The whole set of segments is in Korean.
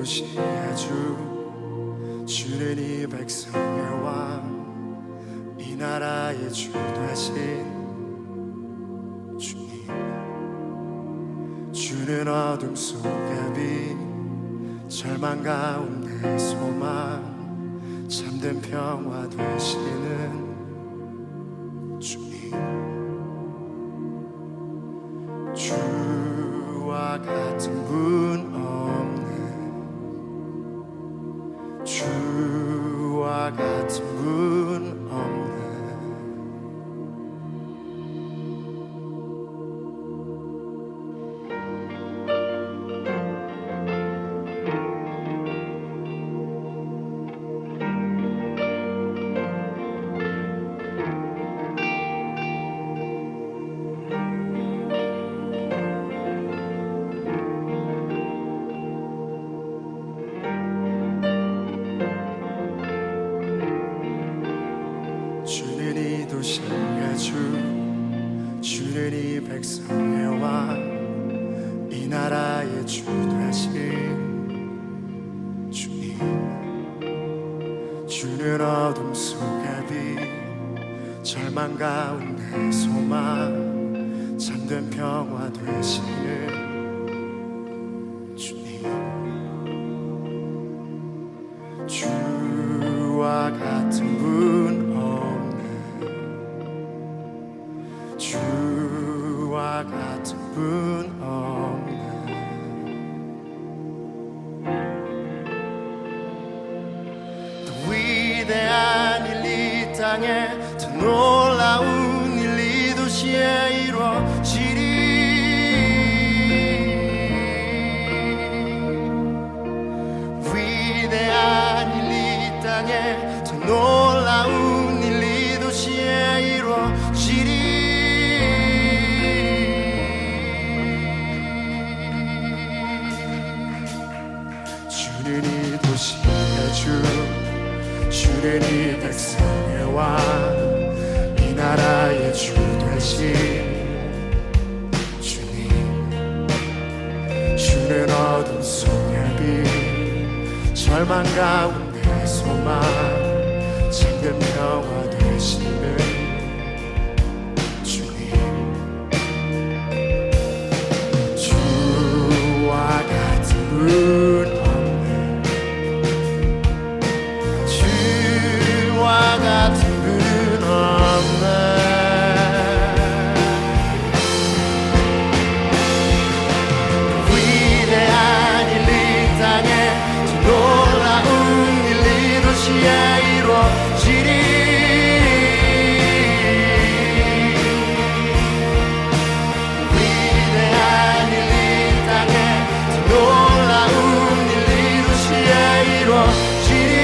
도시의 주, 주는 이 백성의 왕, 이 나라의 주 되신 주님. 주는 어둠 속의 빛, 절망 가운데 소망, 참된 평화 되시는 주님. 주와 같은 분 없네, 주와 같은 분 없네. 주는 이 도시의 주, 주는 이 백성의 왕, 이 나라의 주 되신 주님. 주는 어둠 속의 빛, 절망 가운데 소망, 참된 평화 되시는 주님. 주와 같은 분 주와 같은 분 없네. 더 위대한 일 이 땅에, 더 놀라운 일 이 도시에 이루어지리. 위대한 일 이 땅에, 더 놀라운 일 이 도시에 이루어지리. 주는 이 도시의 주, 주는 이 백성의 왕, 이 나라의 주 되신 주님. 주는 어둠 속의 빛, 절망 가운데 소망, 참된 평화 되시는 주님. 주와 같은 분 같은 분 없네. 위대한 일 이 땅에, 놀라운 일 이 도시에 이루어지리. 위대한 일 이 땅에, 놀라운 일 이 도시에 이루어지리.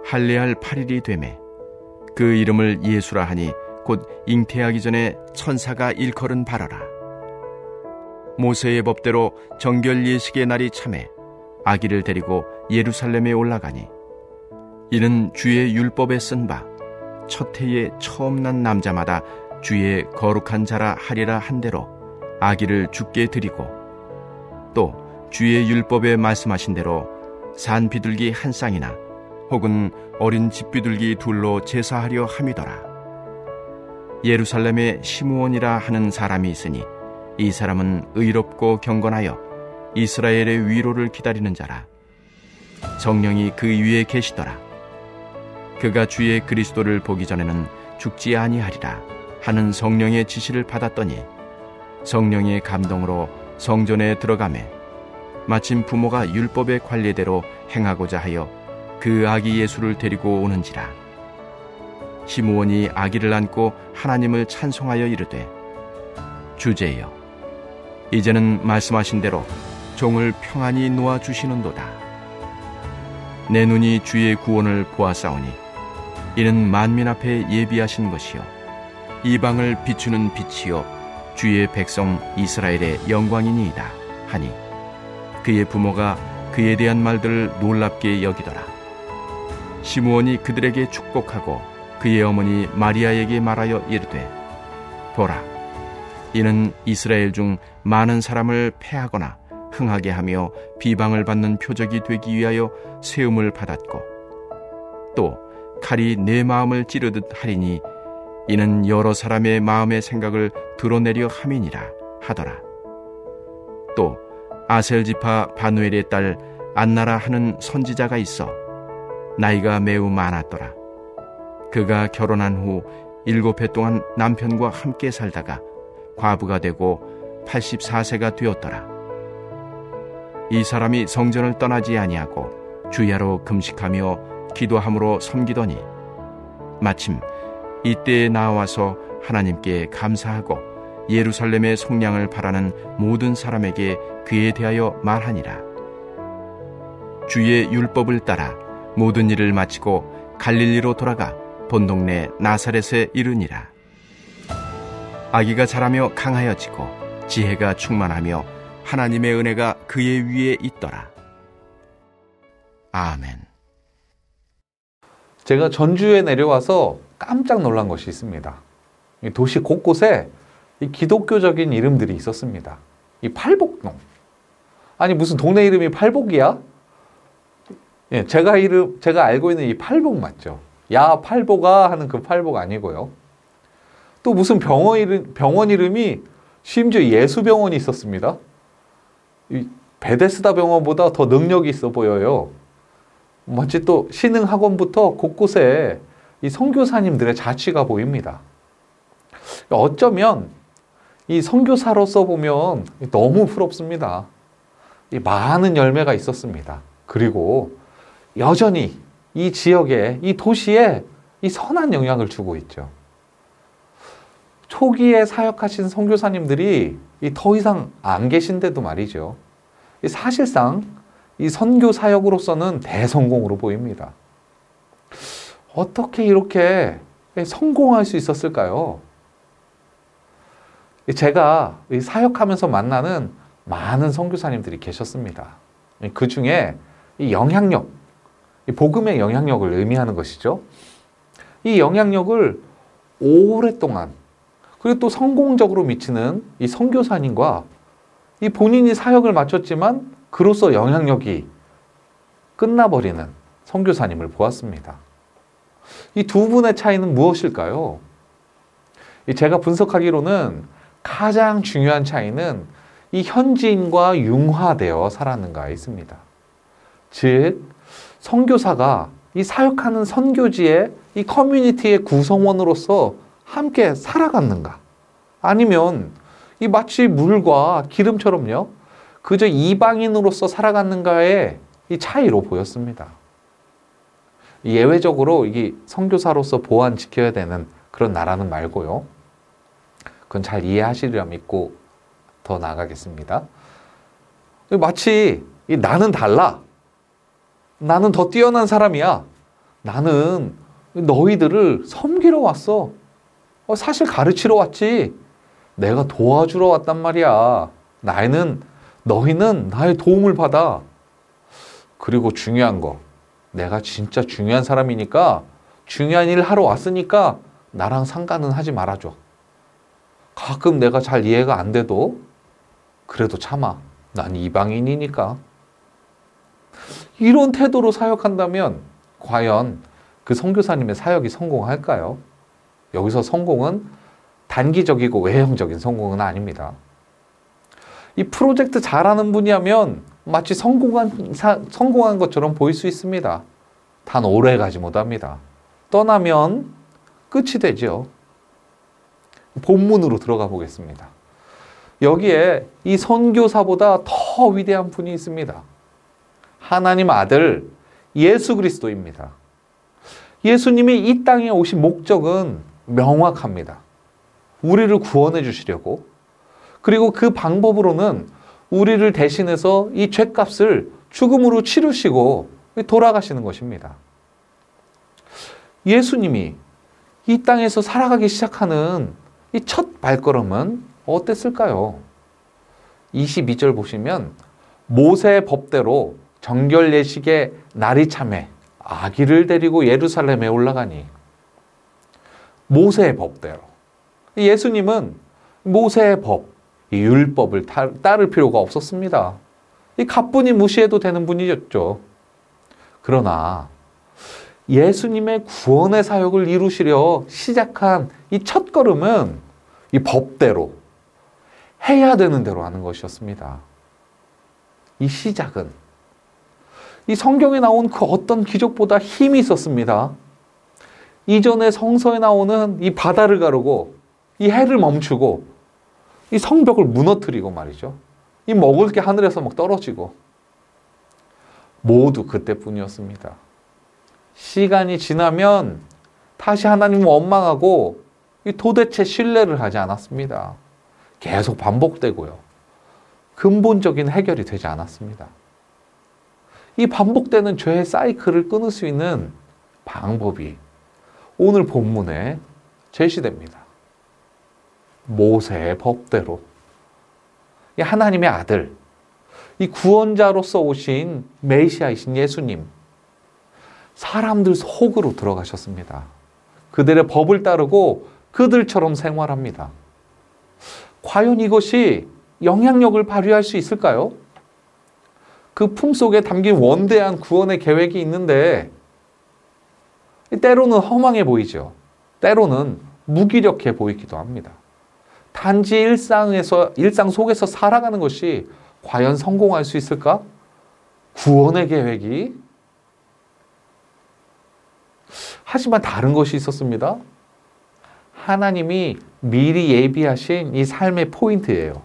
할례할 8일이 되매 그 이름을 예수라 하니 곧 잉태하기 전에 천사가 일컬은 바라라. 모세의 법대로 정결 예식의 날이 참에 아기를 데리고 예루살렘에 올라가니 이는 주의 율법에 쓴 바 첫 해에 처음 난 남자마다 주의 거룩한 자라 하리라 한 대로 아기를 주께 드리고, 또 주의 율법에 말씀하신 대로 산 비둘기 한 쌍이나 혹은 어린 집비둘기 둘로 제사하려 함이더라. 예루살렘에 시므온이라 하는 사람이 있으니 이 사람은 의롭고 경건하여 이스라엘의 위로를 기다리는 자라. 성령이 그 위에 계시더라. 그가 주의 그리스도를 보기 전에는 죽지 아니하리라 하는 성령의 지시를 받았더니 성령의 감동으로 성전에 들어가매 마침 부모가 율법의 관례대로 행하고자 하여 그 아기 예수를 데리고 오는지라. 시므온이 아기를 안고 하나님을 찬송하여 이르되, 주제여, 이제는 말씀하신 대로 종을 평안히 놓아주시는도다. 내 눈이 주의 구원을 보았사오니 이는 만민 앞에 예비하신 것이요 이방을 비추는 빛이요 주의 백성 이스라엘의 영광이니이다 하니, 그의 부모가 그에 대한 말들을 놀랍게 여기더라. 시므온이 그들에게 축복하고 그의 어머니 마리아에게 말하여 이르되, 보라, 이는 이스라엘 중 많은 사람을 패하거나 흥하게 하며 비방을 받는 표적이 되기 위하여 세움을 받았고, 또 칼이 내 마음을 찌르듯 하리니 이는 여러 사람의 마음의 생각을 드러내려 함이니라 하더라. 또 아셀 지파 바누엘의 딸 안나라 하는 선지자가 있어 나이가 매우 많았더라. 그가 결혼한 후 7해 동안 남편과 함께 살다가 과부가 되고 84세가 되었더라. 이 사람이 성전을 떠나지 아니하고 주야로 금식하며 기도함으로 섬기더니 마침 이때에 나와서 하나님께 감사하고 예루살렘의 속량을 바라는 모든 사람에게 그에 대하여 말하니라. 주의 율법을 따라 모든 일을 마치고 갈릴리로 돌아가 본 동네 나사렛에 이르니라. 아기가 자라며 강하여지고 지혜가 충만하며 하나님의 은혜가 그의 위에 있더라. 아멘. 제가 전주에 내려와서 깜짝 놀란 것이 있습니다. 이 도시 곳곳에 이 기독교적인 이름들이 있었습니다. 이 팔복동. 아니 무슨 동네 이름이 팔복이야? 예, 제가 알고 있는 이 팔복 맞죠? 야 팔복아 하는 그 팔복 아니고요. 또 무슨 병원 이름이 심지어 예수병원이 있었습니다. 이 베데스다 병원보다 더 능력이 있어 보여요. 마치 또 신흥학원부터 곳곳에 이 선교사님들의 자취가 보입니다. 어쩌면 이 선교사로서 보면 너무 부럽습니다. 이 많은 열매가 있었습니다. 그리고 여전히 이 지역에, 이 도시에 이 선한 영향을 주고 있죠. 초기에 사역하신 선교사님들이 더 이상 안 계신데도 말이죠. 사실상 이 선교 사역으로서는 대성공으로 보입니다. 어떻게 이렇게 성공할 수 있었을까요? 제가 사역하면서 만나는 많은 선교사님들이 계셨습니다. 그 중에 이 영향력, 이 복음의 영향력을 의미하는 것이죠. 이 영향력을 오랫동안 그리고 또 성공적으로 미치는 이 선교사님과 이 본인이 사역을 마쳤지만 그로써 영향력이 끝나버리는 선교사님을 보았습니다. 이 두 분의 차이는 무엇일까요? 제가 분석하기로는 가장 중요한 차이는 이 현지인과 융화되어 살았는가에 있습니다. 즉, 선교사가 이 사역하는 선교지의 이 커뮤니티의 구성원으로서 함께 살아갔는가? 아니면 이 마치 물과 기름처럼요, 그저 이방인으로서 살아갔는가의 이 차이로 보였습니다. 예외적으로 이게 선교사로서 보안 지켜야 되는 그런 나라는 말고요. 그건 잘 이해하시리라 믿고 더 나아가겠습니다. 마치 나는 달라. 나는 더 뛰어난 사람이야. 나는 너희들을 섬기러 왔어. 사실 가르치러 왔지. 내가 도와주러 왔단 말이야. 너희는 나의 도움을 받아. 그리고 중요한 거, 내가 진짜 중요한 사람이니까 중요한 일 하러 왔으니까 나랑 상관은 하지 말아줘. 가끔 내가 잘 이해가 안 돼도 그래도 참아. 난 이방인이니까. 이런 태도로 사역한다면 과연 그 선교사님의 사역이 성공할까요? 여기서 성공은 단기적이고 외형적인 성공은 아닙니다. 이 프로젝트 잘하는 분이라면 마치 성공한 것처럼 보일 수 있습니다. 단 오래 가지 못합니다. 떠나면 끝이 되죠. 본문으로 들어가 보겠습니다. 여기에 이 선교사보다 더 위대한 분이 있습니다. 하나님 아들 예수 그리스도입니다. 예수님이 이 땅에 오신 목적은 명확합니다. 우리를 구원해 주시려고, 그리고 그 방법으로는 우리를 대신해서 이 죄값을 죽음으로 치르시고 돌아가시는 것입니다. 예수님이 이 땅에서 살아가기 시작하는 이 첫 발걸음은 어땠을까요? 22절 보시면 모세의 법대로 정결 예식의 날이 참에 아기를 데리고 예루살렘에 올라가니, 모세의 법대로. 예수님은 모세의 법, 이 율법을 따를 필요가 없었습니다. 이 가뿐히 무시해도 되는 분이었죠. 그러나 예수님의 구원의 사역을 이루시려 시작한 이 첫걸음은 이 법대로, 해야 되는 대로 하는 것이었습니다. 이 시작은 이 성경에 나온 그 어떤 기적보다 힘이 있었습니다. 이전에 성서에 나오는 이 바다를 가르고 이 해를 멈추고 이 성벽을 무너뜨리고 말이죠. 이 먹을 게 하늘에서 막 떨어지고, 모두 그때뿐이었습니다. 시간이 지나면 다시 하나님을 원망하고 도대체 신뢰를 하지 않았습니다. 계속 반복되고요. 근본적인 해결이 되지 않았습니다. 이 반복되는 죄의 사이클을 끊을 수 있는 방법이 오늘 본문에 제시됩니다. 모세의 법대로 이 하나님의 아들, 이 구원자로서 오신 메시아이신 예수님, 사람들 속으로 들어가셨습니다. 그들의 법을 따르고 그들처럼 생활합니다. 과연 이것이 영향력을 발휘할 수 있을까요? 그 품속에 담긴 원대한 구원의 계획이 있는데 때로는 허망해 보이죠. 때로는 무기력해 보이기도 합니다. 단지 일상 속에서 살아가는 것이 과연 성공할 수 있을까? 구원의 계획이. 하지만 다른 것이 있었습니다. 하나님이 미리 예비하신 이 삶의 포인트예요.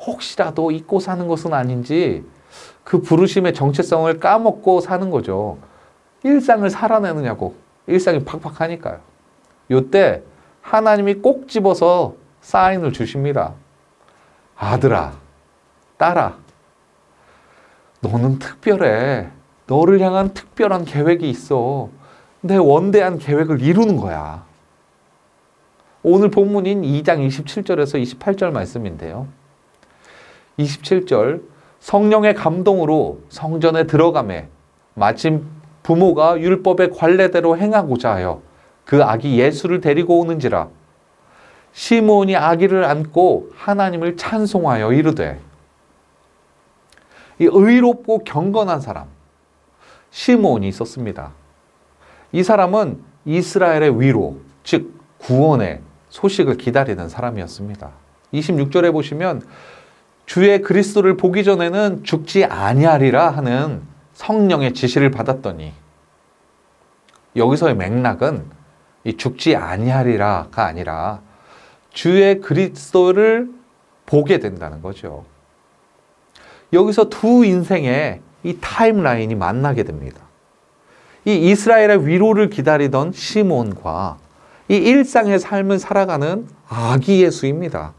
혹시라도 잊고 사는 것은 아닌지 그 부르심의 정체성을 까먹고 사는 거죠. 일상을 살아내느냐고. 일상이 팍팍하니까요. 이때 하나님이 꼭 집어서 사인을 주십니다. 아들아, 딸아, 너는 특별해. 너를 향한 특별한 계획이 있어. 내 원대한 계획을 이루는 거야. 오늘 본문인 2장 27절에서 28절 말씀인데요. 27절, 성령의 감동으로 성전에 들어가매 마침 부모가 율법의 관례대로 행하고자 하여 그 아기 예수를 데리고 오는지라. 시므온이 아기를 안고 하나님을 찬송하여 이르되. 이 의롭고 경건한 사람 시므온이 있었습니다. 이 사람은 이스라엘의 위로, 즉 구원의 소식을 기다리는 사람이었습니다. 26절에 보시면 주의 그리스도를 보기 전에는 죽지 아니하리라 하는 성령의 지시를 받았더니, 여기서의 맥락은 이 죽지 아니하리라가 아니라 주의 그리스도를 보게 된다는 거죠. 여기서 두 인생의 이 타임라인이 만나게 됩니다. 이 이스라엘의 위로를 기다리던 시몬과 이 일상의 삶을 살아가는 아기 예수입니다.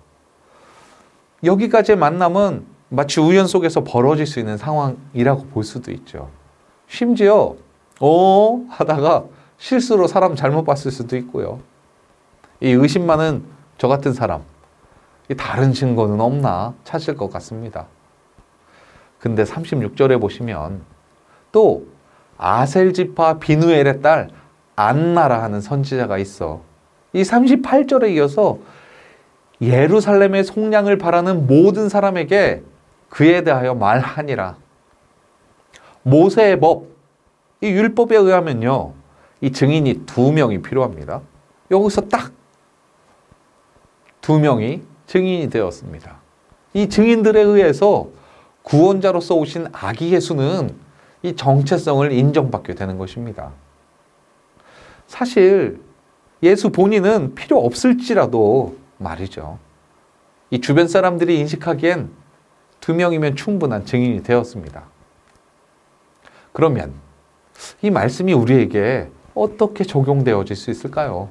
여기까지의 만남은 마치 우연 속에서 벌어질 수 있는 상황이라고 볼 수도 있죠. 심지어 하다가 실수로 사람 잘못 봤을 수도 있고요. 이 의심 많은 저 같은 사람, 다른 증거는 없나 찾을 것 같습니다. 근데 36절에 보시면 또 아셀지파 비누엘의 딸 안나라 하는 선지자가 있어. 이 38절에 이어서 예루살렘의 속량을 바라는 모든 사람에게 그에 대하여 말하니라. 모세의 법, 이 율법에 의하면요, 이 증인이 2명이 필요합니다. 여기서 딱 2명이 증인이 되었습니다. 이 증인들에 의해서 구원자로서 오신 아기 예수는 이 정체성을 인정받게 되는 것입니다. 사실 예수 본인은 필요 없을지라도 말이죠. 이 주변 사람들이 인식하기엔 2명이면 충분한 증인이 되었습니다. 그러면 이 말씀이 우리에게 어떻게 적용되어질 수 있을까요?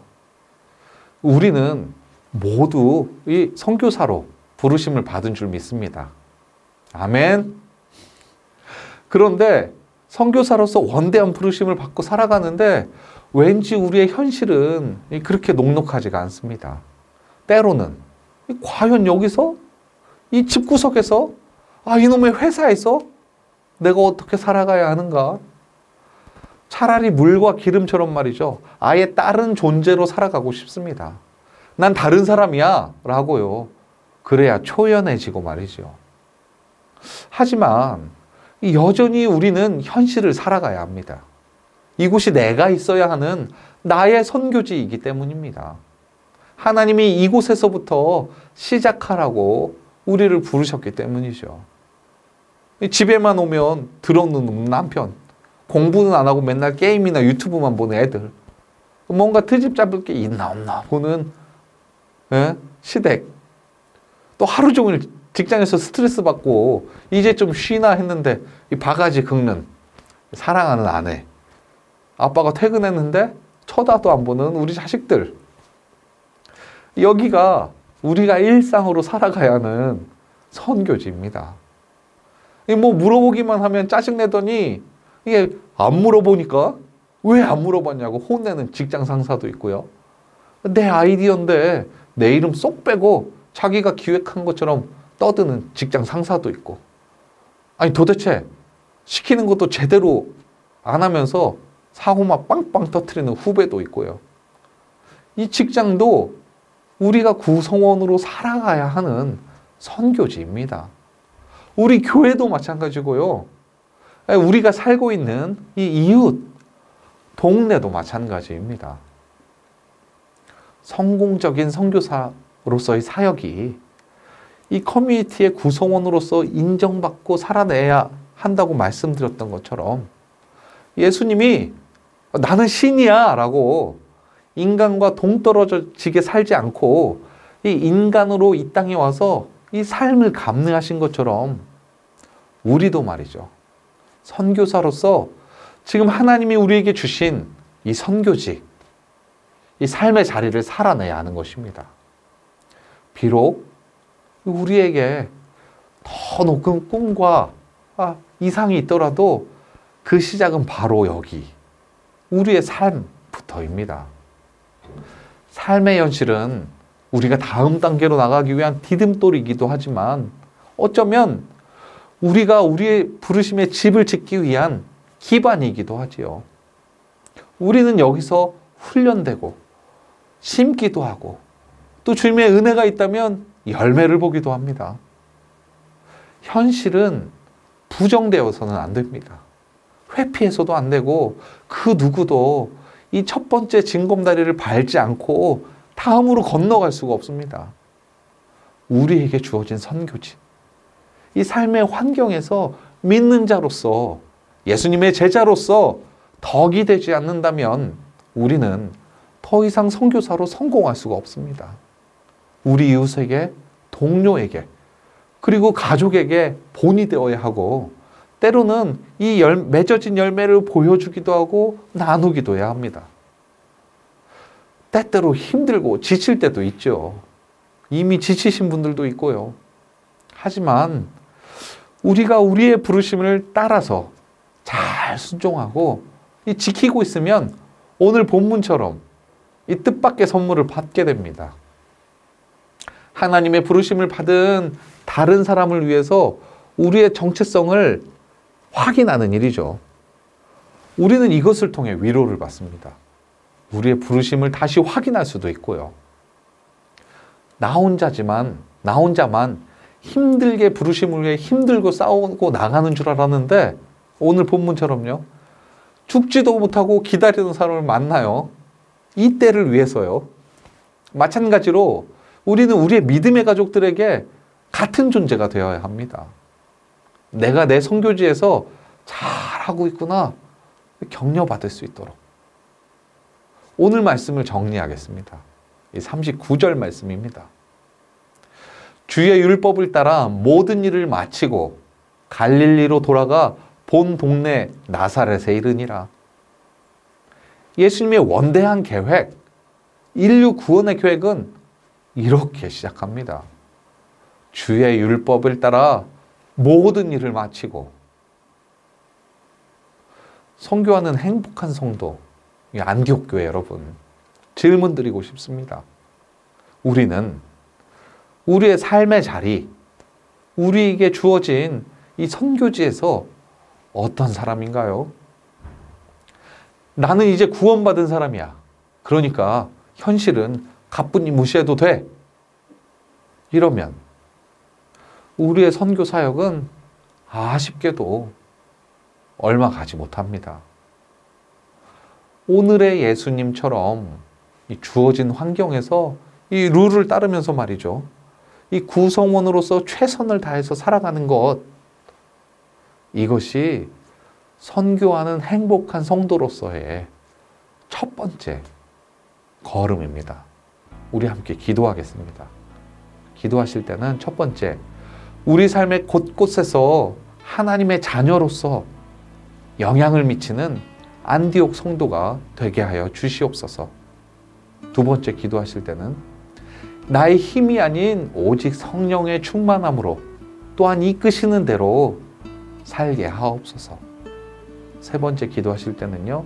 우리는 모두 이 선교사로 부르심을 받은 줄 믿습니다. 아멘. 그런데 선교사로서 원대한 부르심을 받고 살아가는데 왠지 우리의 현실은 그렇게 녹록하지가 않습니다. 때로는 과연 여기서 이 집구석에서 이놈의 회사에서 내가 어떻게 살아가야 하는가? 차라리 물과 기름처럼 말이죠. 아예 다른 존재로 살아가고 싶습니다. 난 다른 사람이야 라고요. 그래야 초연해지고 말이죠. 하지만 여전히 우리는 현실을 살아가야 합니다. 이곳이 내가 있어야 하는 나의 선교지이기 때문입니다. 하나님이 이곳에서부터 시작하라고 우리를 부르셨기 때문이죠. 집에만 오면 들어오는 남편, 공부는 안 하고 맨날 게임이나 유튜브만 보는 애들, 뭔가 트집 잡을 게 있나 없나 보는 시댁, 또 하루 종일 직장에서 스트레스 받고 이제 좀 쉬나 했는데 이 바가지 긁는 사랑하는 아내, 아빠가 퇴근했는데 쳐다도 안 보는 우리 자식들, 여기가 우리가 일상으로 살아가야 하는 선교지입니다. 뭐 물어보기만 하면 짜증내더니 이게 안 물어보니까 왜 안 물어봤냐고 혼내는 직장 상사도 있고요. 내 아이디어인데 내 이름 쏙 빼고 자기가 기획한 것처럼 떠드는 직장 상사도 있고, 아니 도대체 시키는 것도 제대로 안 하면서 사고만 빵빵 터뜨리는 후배도 있고요. 이 직장도 우리가 구성원으로 살아가야 하는 선교지입니다. 우리 교회도 마찬가지고요. 우리가 살고 있는 이 이웃, 동네도 마찬가지입니다. 성공적인 선교사로서의 사역이 이 커뮤니티의 구성원으로서 인정받고 살아내야 한다고 말씀드렸던 것처럼 예수님이 나는 신이야 라고 인간과 동떨어지게 살지 않고 이 인간으로 이 땅에 와서 이 삶을 감내하신 것처럼 우리도 말이죠. 선교사로서 지금 하나님이 우리에게 주신 이 선교지, 이 삶의 자리를 살아내야 하는 것입니다. 비록 우리에게 더 높은 꿈과 이상이 있더라도 그 시작은 바로 여기, 우리의 삶부터입니다. 삶의 현실은 우리가 다음 단계로 나가기 위한 디딤돌이기도 하지만 어쩌면 우리가 우리의 부르심의 집을 짓기 위한 기반이기도 하지요. 우리는 여기서 훈련되고 심기도 하고 또 주님의 은혜가 있다면 열매를 보기도 합니다. 현실은 부정되어서는 안 됩니다. 회피해서도 안 되고 그 누구도 이 첫 번째 징검다리를 밟지 않고 다음으로 건너갈 수가 없습니다. 우리에게 주어진 선교지, 이 삶의 환경에서 믿는 자로서, 예수님의 제자로서 덕이 되지 않는다면 우리는 더 이상 선교사로 성공할 수가 없습니다. 우리 이웃에게, 동료에게, 그리고 가족에게 본이 되어야 하고, 때로는 이 맺어진 열매를 보여주기도 하고 나누기도 해야 합니다. 때때로 힘들고 지칠 때도 있죠. 이미 지치신 분들도 있고요. 하지만 우리가 우리의 부르심을 따라서 잘 순종하고 지키고 있으면 오늘 본문처럼 이 뜻밖의 선물을 받게 됩니다. 하나님의 부르심을 받은 다른 사람을 위해서 우리의 정체성을 확인하는 일이죠. 우리는 이것을 통해 위로를 받습니다. 우리의 부르심을 다시 확인할 수도 있고요. 나 혼자만 힘들게 부르심을 위해 힘들고 싸우고 나가는 줄 알았는데 오늘 본문처럼요. 죽지도 못하고 기다리는 사람을 만나요. 이 때를 위해서요. 마찬가지로 우리는 우리의 믿음의 가족들에게 같은 존재가 되어야 합니다. 내가 내 선교지에서 잘하고 있구나 격려받을 수 있도록. 오늘 말씀을 정리하겠습니다. 이 39절 말씀입니다. 주의 율법을 따라 모든 일을 마치고 갈릴리로 돌아가 본 동네 나사렛에 이르니라. 예수님의 원대한 계획, 인류 구원의 계획은 이렇게 시작합니다. 주의 율법을 따라 모든 일을 마치고. 선교하는 행복한 성도, 안디옥 교회 여러분, 질문 드리고 싶습니다. 우리는 우리의 삶의 자리, 우리에게 주어진 이 선교지에서 어떤 사람인가요? 나는 이제 구원받은 사람이야. 그러니까 현실은 가뿐히 무시해도 돼. 이러면 우리의 선교 사역은 아쉽게도 얼마 가지 못합니다. 오늘의 예수님처럼 이 주어진 환경에서 이 룰을 따르면서 말이죠. 이 구성원으로서 최선을 다해서 살아가는 것, 이것이 선교하는 행복한 성도로서의 첫 번째 걸음입니다. 우리 함께 기도하겠습니다. 기도하실 때는 첫 번째, 우리 삶의 곳곳에서 하나님의 자녀로서 영향을 미치는 안디옥 성도가 되게 하여 주시옵소서. 두 번째 기도하실 때는 나의 힘이 아닌 오직 성령의 충만함으로 또한 이끄시는 대로 살게 하옵소서. 세 번째 기도하실 때는요,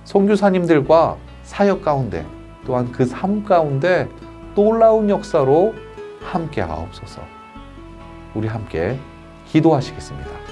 선교사님들과 사역 가운데 또한 그 삶 가운데 놀라운 역사로 함께 하옵소서. 우리 함께 기도하시겠습니다.